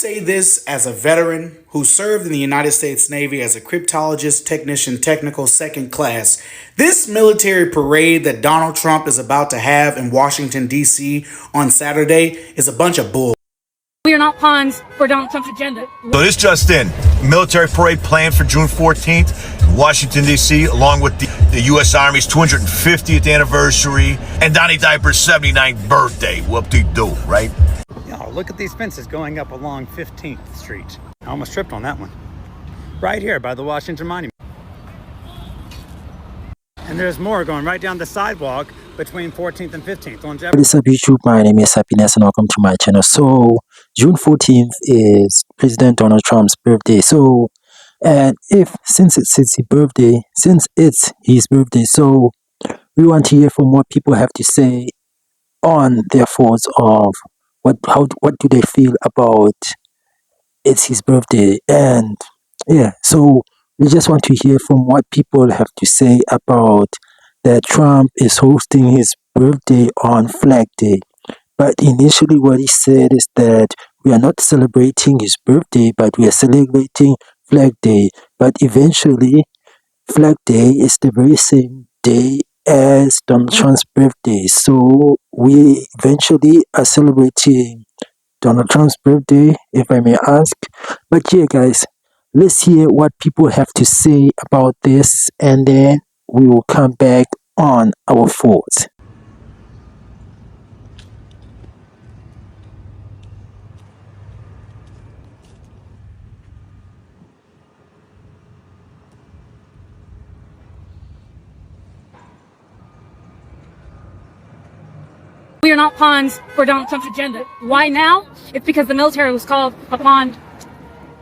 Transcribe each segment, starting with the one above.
say this as a veteran who served in the United States Navy as a cryptologist technician technical second class. This military parade that Donald Trump is about to have in Washington, D.C. on Saturday is a bunch of bull. We are not pawns for Donald Trump's agenda. So this just in, military parade planned for June 14th in Washington, D.C., along with the U.S. Army's 250th anniversary and Donnie Diaper's 79th birthday. Whoop-de-doo, right? Oh, look at these fences going up along 15th Street. I almost tripped on that one. Right here by the Washington Monument. And there's more going right down the sidewalk between 14th and 15th on Jefferson. What is up, YouTube? My name is Happiness and welcome to my channel. So, June 14th is President Donald Trump's birthday. So, and since it's his birthday, so we want to hear from what people have to say on their thoughts of what do they feel about it's his birthday. And yeah, so we just want to hear from what people have to say about that Trump is hosting his birthday on Flag Day. But initially what he said is that we are not celebrating his birthday, but we are celebrating Flag Day. But eventually, Flag Day is the very same day as Donald Trump's birthday. So we eventually are celebrating Donald Trump's birthday, if I may ask. But yeah, guys, let's hear what people have to say about this, and then we will come back on our thoughts. We are not pawns for Donald Trump's agenda. Why now? It's because the military was called upon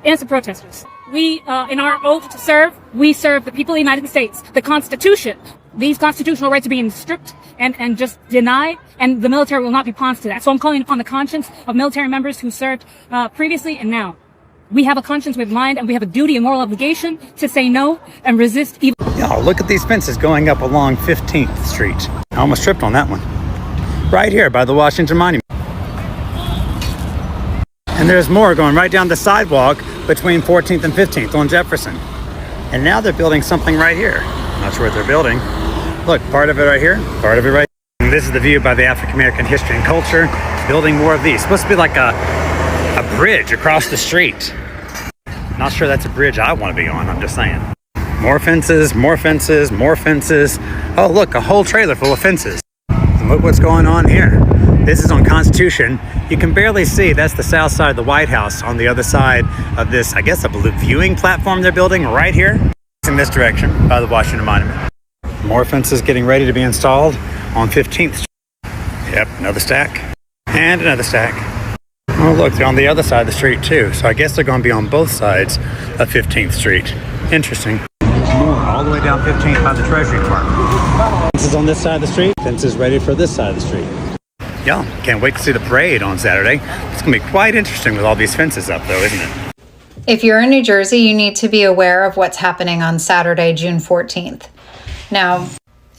innocent protesters. We, in our oath to serve, we serve the people of the United States. The Constitution, these constitutional rights are being stripped and just denied, and the military will not be pawns to that. So I'm calling upon the conscience of military members who served previously and now. We have a conscience, we have mind, and we have a duty and moral obligation to say no and resist evil. Oh, look at these fences going up along 15th Street. I almost tripped on that one. Right here by the Washington Monument. And there's more going right down the sidewalk between 14th and 15th on Jefferson. And now they're building something right here. Not sure what they're building. Look, part of it right here, part of it right here. And this is the view by the African American History and Culture. Building more of these. Supposed to be like a bridge across the street. Not sure that's a bridge I want to be on, I'm just saying. More fences, more fences, more fences. Oh look, a whole trailer full of fences. And look what's going on here. This is on Constitution. You can barely see, that's the south side of the White House on the other side of this, I guess, a viewing platform they're building right here. In this direction by the Washington Monument. More fences getting ready to be installed on 15th Street. Yep, another stack. And another stack. Oh look, they're on the other side of the street too. So I guess they're going to be on both sides of 15th Street. Interesting. More all the way down 15th by the Treasury Department. Fences on this side of the street. Fences ready for this side of the street. Yeah, can't wait to see the parade on Saturday. It's going to be quite interesting with all these fences up though, isn't it? If you're in New Jersey, you need to be aware of what's happening on Saturday, June 14th. Now,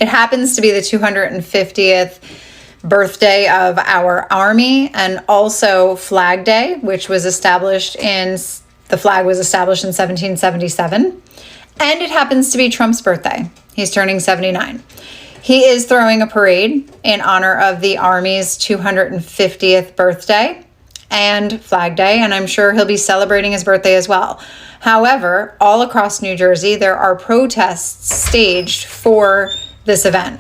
it happens to be the 250th birthday of our Army and also Flag Day, which was established the flag was established in 1777. And it happens to be Trump's birthday. He's turning 79. He is throwing a parade in honor of the Army's 250th birthday and Flag Day, and I'm sure he'll be celebrating his birthday as well. However, all across New Jersey, there are protests staged for this event.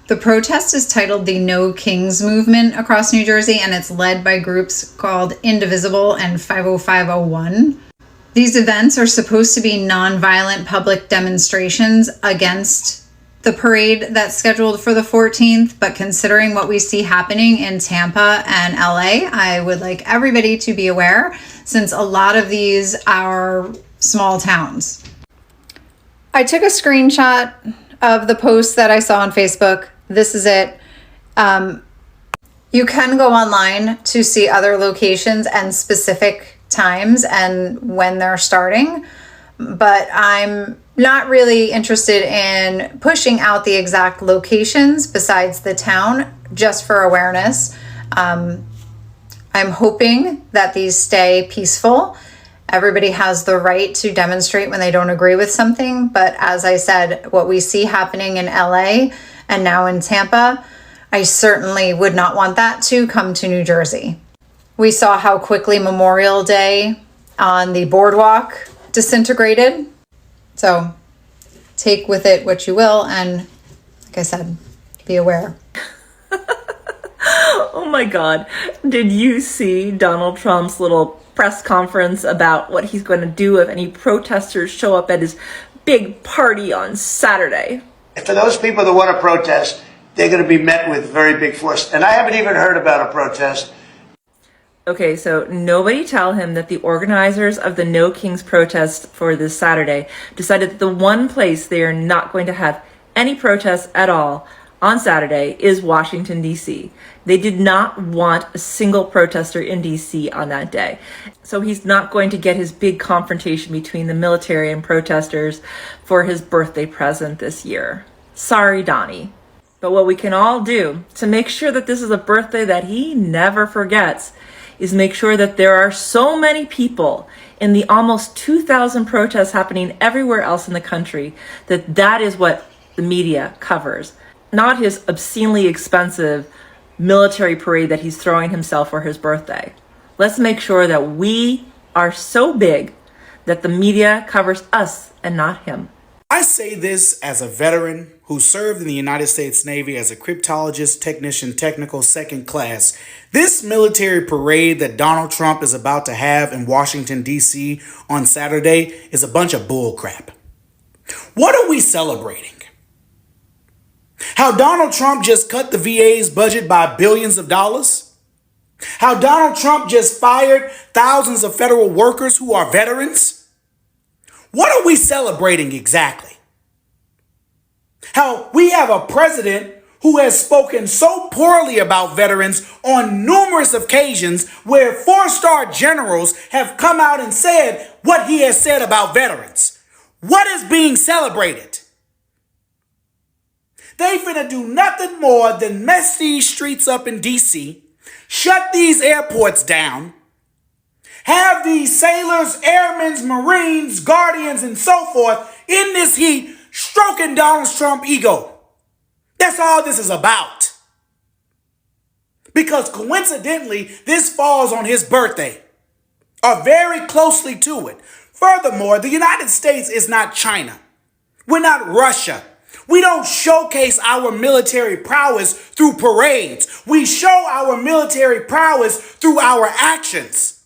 The protest is titled the No Kings Movement across New Jersey, and it's led by groups called Indivisible and 50501. These events are supposed to be nonviolent public demonstrations against the parade that's scheduled for the 14th, but considering what we see happening in Tampa and LA, I would like everybody to be aware, since a lot of these are small towns. I took a screenshot of the post that I saw on Facebook. This is it. You can go online to see other locations and specific times and when they're starting, but I'm not really interested in pushing out the exact locations besides the town, just for awareness. I'm hoping that these stay peaceful. Everybody has the right to demonstrate when they don't agree with something. But as I said, what we see happening in LA and now in Tampa, I certainly would not want that to come to New Jersey. We saw how quickly Memorial Day on the boardwalk disintegrated. So take with it what you will. And like I said, be aware. Oh my God. Did you see Donald Trump's little press conference about what he's going to do if any protesters show up at his big party on Saturday? For those people that want to protest, they're going to be met with very big force. And I haven't even heard about a protest. Okay, so nobody tell him that the organizers of the No Kings protest for this Saturday decided that the one place they are not going to have any protests at all on Saturday is Washington, D.C. They did not want a single protester in D.C. on that day. So he's not going to get his big confrontation between the military and protesters for his birthday present this year. Sorry, Donnie. But what we can all do to make sure that this is a birthday that he never forgets is make sure that there are so many people in the almost 2,000 protests happening everywhere else in the country that is what the media covers. Not his obscenely expensive military parade that he's throwing himself for his birthday. Let's make sure that we are so big that the media covers us and not him. I say this as a veteran who served in the United States Navy as a cryptologist, technician, technical second class. This military parade that Donald Trump is about to have in Washington, D.C. on Saturday is a bunch of bullcrap. What are we celebrating? How Donald Trump just cut the VA's budget by billions of dollars? How Donald Trump just fired thousands of federal workers who are veterans? What are we celebrating exactly? How we have a president who has spoken so poorly about veterans on numerous occasions where four-star generals have come out and said what he has said about veterans. What is being celebrated? They finna do nothing more than mess these streets up in D.C., shut these airports down, have these sailors, airmen, Marines, guardians, and so forth in this heat stroking Donald Trump's ego. That's all this is about. Because coincidentally, this falls on his birthday, or very closely to it. Furthermore, the United States is not China. We're not Russia. We don't showcase our military prowess through parades. We show our military prowess through our actions,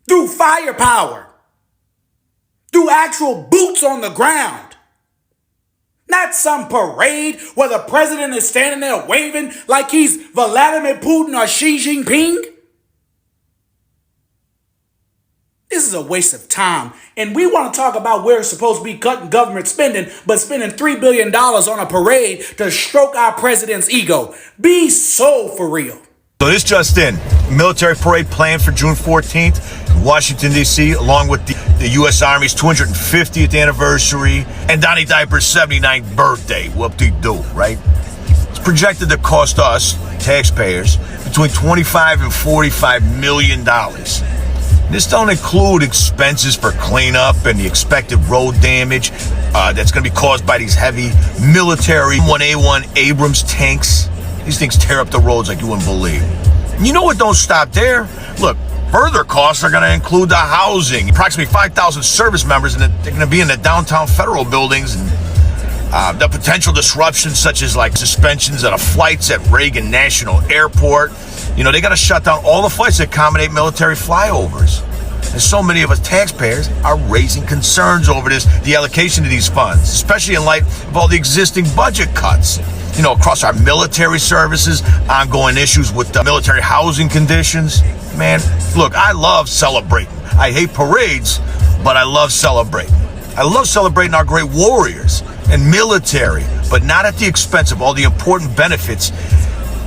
through firepower, through actual boots on the ground. Not some parade where the president is standing there waving like he's Vladimir Putin or Xi Jinping. This is a waste of time. And we want to talk about where it's supposed to be cutting government spending, but spending $3 billion on a parade to stroke our president's ego. Be so for real. So this just in, military parade planned for June 14th in Washington, D.C., along with the U.S. Army's 250th anniversary and Donnie Diaper's 79th birthday. Whoop-de-doo, right? It's projected to cost us, taxpayers, between $25 and $45 million. This don't include expenses for cleanup and the expected road damage that's going to be caused by these heavy military 1A1 Abrams tanks. These things tear up the roads like you wouldn't believe. And you know what don't stop there? Look, further costs are going to include the housing. Approximately 5,000 service members, and they're going to be in the downtown federal buildings. And the potential disruptions such as like suspensions of flights at Reagan National Airport. You know, they got to shut down all the flights that accommodate military flyovers. And so many of us taxpayers are raising concerns over the allocation of these funds, especially in light of all the existing budget cuts, you know, across our military services, ongoing issues with the military housing conditions. Man, look, I love celebrating. I hate parades, but I love celebrating. I love celebrating our great warriors and military, but not at the expense of all the important benefits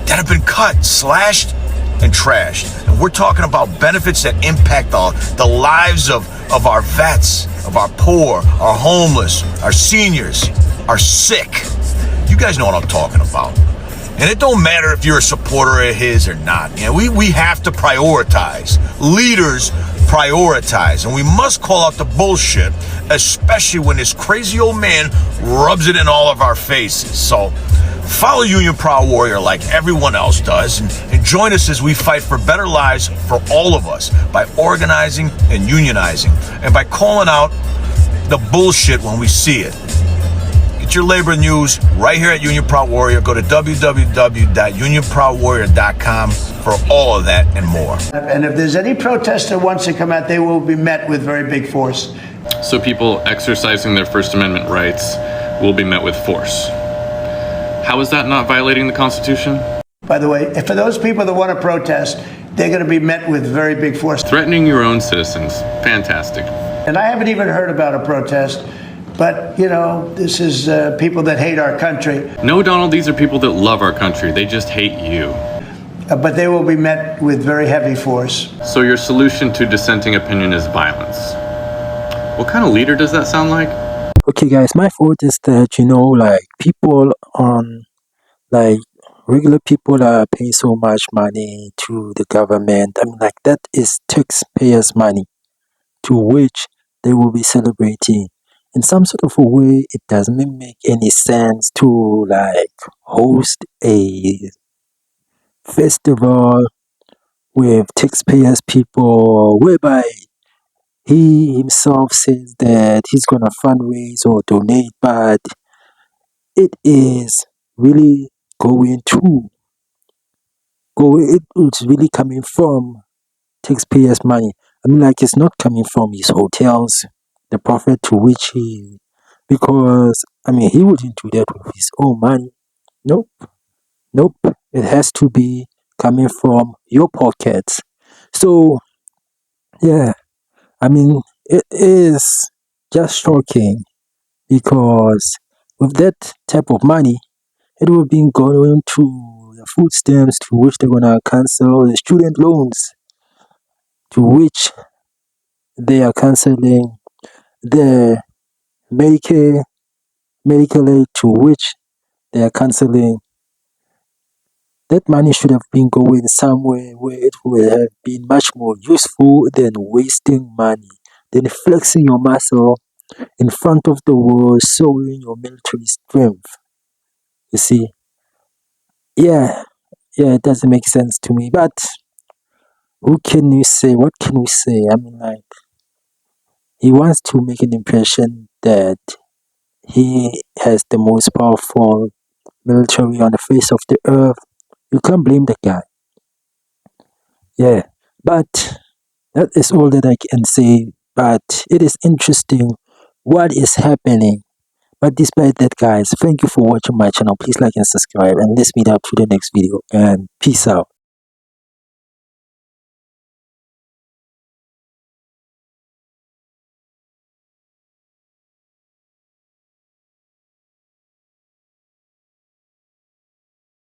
that have been cut, slashed, and trashed. And we're talking about benefits that impact the lives of our vets, of our poor, our homeless, our seniors, our sick. You guys know what I'm talking about. And it don't matter if you're a supporter of his or not. You know, we have to prioritize. Leaders prioritize. And we must call out the bullshit, especially when this crazy old man rubs it in all of our faces. So follow Union Proud Warrior like everyone else does, and join us as we fight for better lives for all of us by organizing and unionizing, and by calling out the bullshit when we see it. Get your labor news right here at Union Proud Warrior. Go to www.unionproudwarrior.com for all of that and more. And if there's any protest that wants to come out, they will be met with very big force. So people exercising their First Amendment rights will be met with force. How is that not violating the Constitution? By the way, for those people that want to protest, they're going to be met with very big force. Threatening your own citizens. Fantastic. And I haven't even heard about a protest, but, you know, this is people that hate our country. No, Donald, these are people that love our country. They just hate you. But they will be met with very heavy force. So your solution to dissenting opinion is violence. What kind of leader does that sound like? Okay, guys, my thought is that, you know, like people on, like regular people are paying so much money to the government. I mean, like that is taxpayers' money to which they will be celebrating. In some sort of a way, it doesn't make any sense to like host a festival with taxpayers people whereby he himself says that he's gonna fundraise or donate, but it is really it's really coming from taxpayers' money. I mean, like it's not coming from his hotels, the profit to which because I mean he wouldn't do that with his own money. Nope, nope. It has to be coming from your pockets. So yeah, I mean it is just shocking because with that type of money, it will be going to the food stamps to which they're gonna cancel the student loans to which they are canceling the medical aid to which they are canceling. That money should have been going somewhere where it would have been much more useful than wasting money, than flexing your muscle in front of the world, showing your military strength. You see, yeah, it doesn't make sense to me. But who can we say? What can we say? I mean, like, he wants to make an impression that he has the most powerful military on the face of the earth. You can't blame the guy. Yeah, but that is all that I can say. But it is interesting what is happening. But despite that, guys, thank you for watching my channel. Please like and subscribe, and let's meet up to the next video. And peace out.